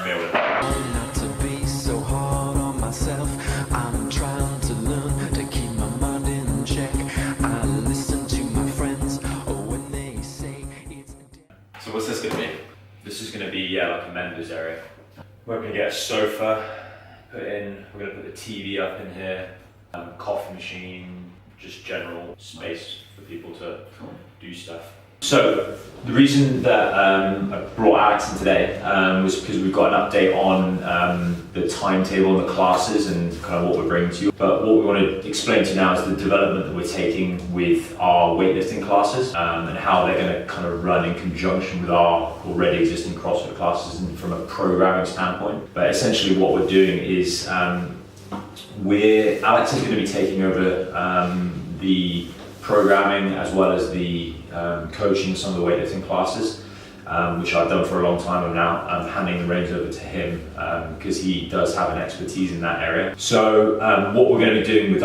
meal with. Not to be so hard on myself. I'm trying to learn to keep my mind in check. I listen to my friends when they say it's. So what's this gonna be? This is gonna be like a members area. We're gonna get a sofa put in. We're gonna put the TV up in here, coffee machine, just general space for people to do stuff. So the reason that I brought Alex in today was because we've got an update on the timetable and the classes and kind of what we're bringing to you. But what we want to explain to you now is the development that we're taking with our weightlifting classes and how they're going to kind of run in conjunction with our already existing CrossFit classes and from a programming standpoint. But essentially what we're doing is Alex is going to be taking over the programming as well as the coaching some of the weightlifting classes, which I've done for a long time. I'm handing the reins over to him because he does have an expertise in that area. So what we're going to be doing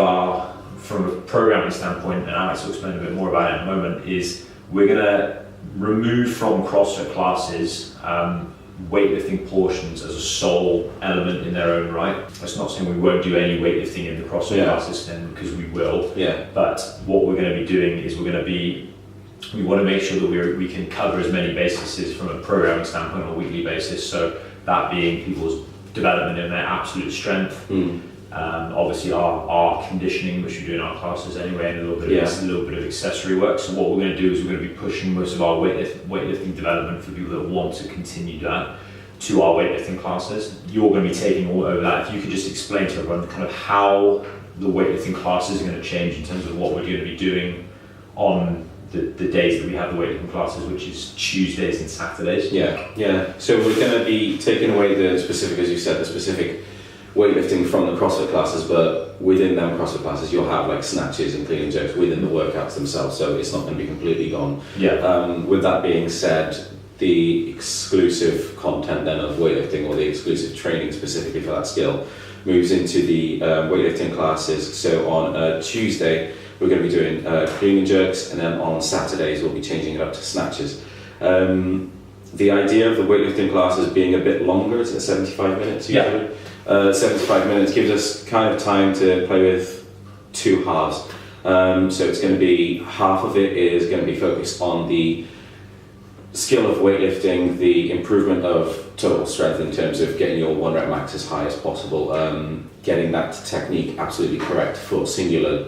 from a programming standpoint, and Alex will explain a bit more about it in a moment, is we're going to remove from CrossFit classes weightlifting portions as a sole element in their own right. That's not saying we won't do any weightlifting in the CrossFit classes then, because we will. Yeah. But what we're going to be doing is we want to make sure that we can cover as many bases from a programming standpoint on a weekly basis. So that being people's development in their absolute strength, obviously our conditioning, which we do in our classes anyway, and a little bit of accessory work. So what we're going to do is we're going to be pushing most of our weightlifting development for people that want to continue that to our weightlifting classes. You're going to be taking all over that. If you could just explain to everyone kind of how the weightlifting classes are going to change in terms of what we're going to be doing on the days that we have the weightlifting classes, which is Tuesdays and Saturdays. Yeah. So we're going to be taking away the specific, as you said, the specific weightlifting from the CrossFit classes, but within them CrossFit classes you'll have like snatches and clean and jerks within the workouts themselves, so it's not going to be completely gone. With that being said, the exclusive content then of weightlifting, or the exclusive training specifically for that skill, moves into the weightlifting classes. So on Tuesday we're going to be doing clean and jerks, and then on Saturdays we'll be changing it up to snatches. The idea of the weightlifting classes being a bit longer, it's at 75 minutes usually. 75 minutes gives us kind of time to play with two halves. So it's going to be, half of it is going to be focused on the skill of weightlifting, the improvement of total strength in terms of getting your 1 rep max as high as possible, getting that technique absolutely correct for singular,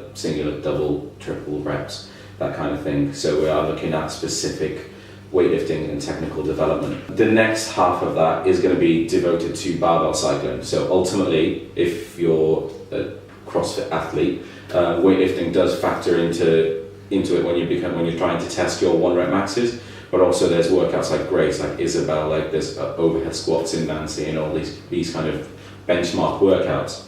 double, triple reps, that kind of thing. So we are looking at specific weightlifting and technical development. The next half of that is going to be devoted to barbell cycling. So ultimately, if you're a CrossFit athlete, weightlifting does factor into it when you're trying to test your 1 rep maxes. But also there's workouts like Grace, like Isabel, like there's overhead squats in Nancy, and all these kind of benchmark workouts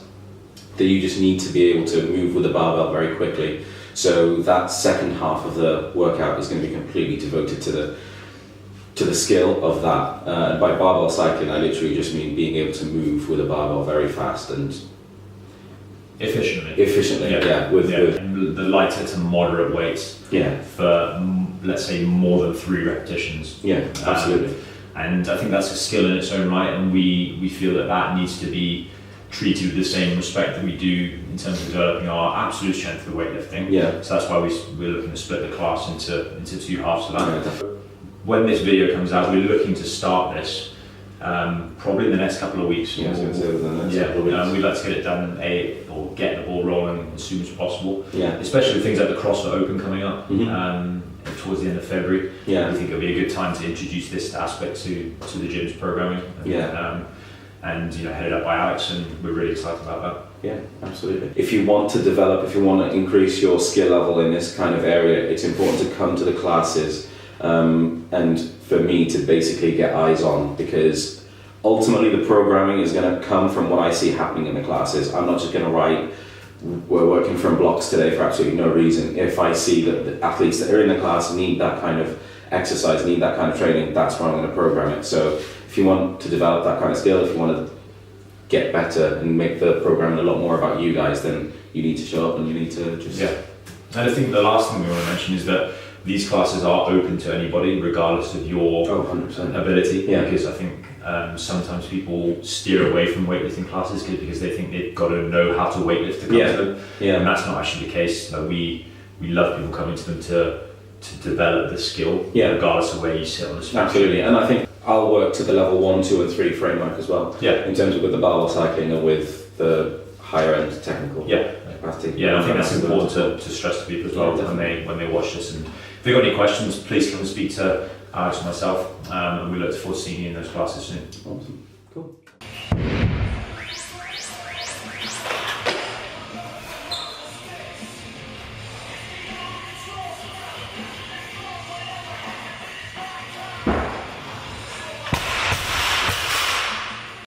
that you just need to be able to move with the barbell very quickly. So that second half of the workout is going to be completely devoted to the skill of that. And by barbell cycling, I literally just mean being able to move with a barbell very fast and efficiently. With the lighter to moderate weights. For let's say more than 3 repetitions. Absolutely. And I think that's a skill in its own right, and we feel that needs to be treated with the same respect that we do in terms of developing our absolute strength for weightlifting. So that's why we're looking to split the class into 2 halves of that. When this video comes out, we're looking to start this probably in the next couple of weeks. We'd like to get it done or get the ball rolling as soon as possible. Especially with things like the CrossFit Open coming up towards the end of February. We think it'll be a good time to introduce this aspect to the gym's programming. And headed up by Alex, and we're really excited about that. Yeah, absolutely. If you want to develop, if you want to increase your skill level in this kind of area, it's important to come to the classes and for me to basically get eyes on, because ultimately the programming is going to come from what I see happening in the classes. I'm not just going to write, we're working from blocks today for absolutely no reason. If I see that the athletes that are in the class need that kind of exercise, need that kind of training, that's where I'm going to program it. So if you want to develop that kind of skill, if you want to get better and make the programming a lot more about you guys, then you need to show up and you need to just... And I think the last thing we want to mention is that these classes are open to anybody, regardless of your 100%. ability. Because I think sometimes people steer away from weightlifting classes because they think they've got to know how to weightlift to come to them. And that's not actually the case. We love people coming to them to develop the skill, regardless of where you sit on the spectrum. Absolutely, and I think I'll work to the level 1, 2 and 3 framework as well, in terms of with the barbell cycling and with the higher end technical capacity. I think that's important to stress to people as well when they watch this. And if they've got any questions, please come and speak to Alex or myself, and we look forward to seeing you in those classes soon. Awesome, cool.